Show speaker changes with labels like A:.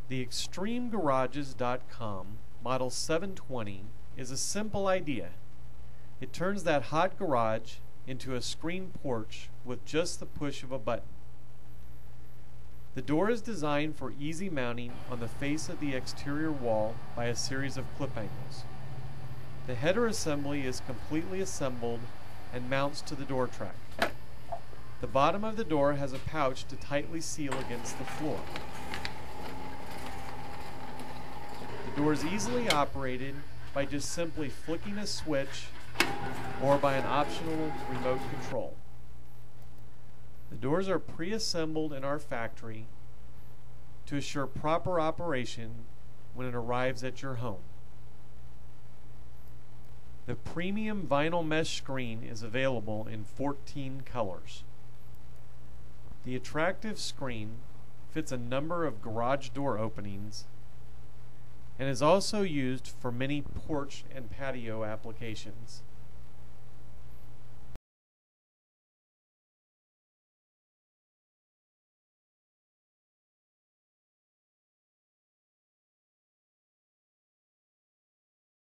A: The ExtremeGarages.com Model 720 is a simple idea. It turns that hot garage into a screen porch with just the push of a button. The door is designed for easy mounting on the face of the exterior wall by a series of clip angles. The header assembly is completely assembled and mounts to the door track. The bottom of the door has a pouch to tightly seal against the floor. The door is easily operated by just simply flicking a switch or by an optional remote control. The doors are pre-assembled in our factory to assure proper operation when it arrives at your home. The premium vinyl mesh screen is available in 14 colors. The attractive screen fits a number of garage door openings and is also used for many porch and patio applications.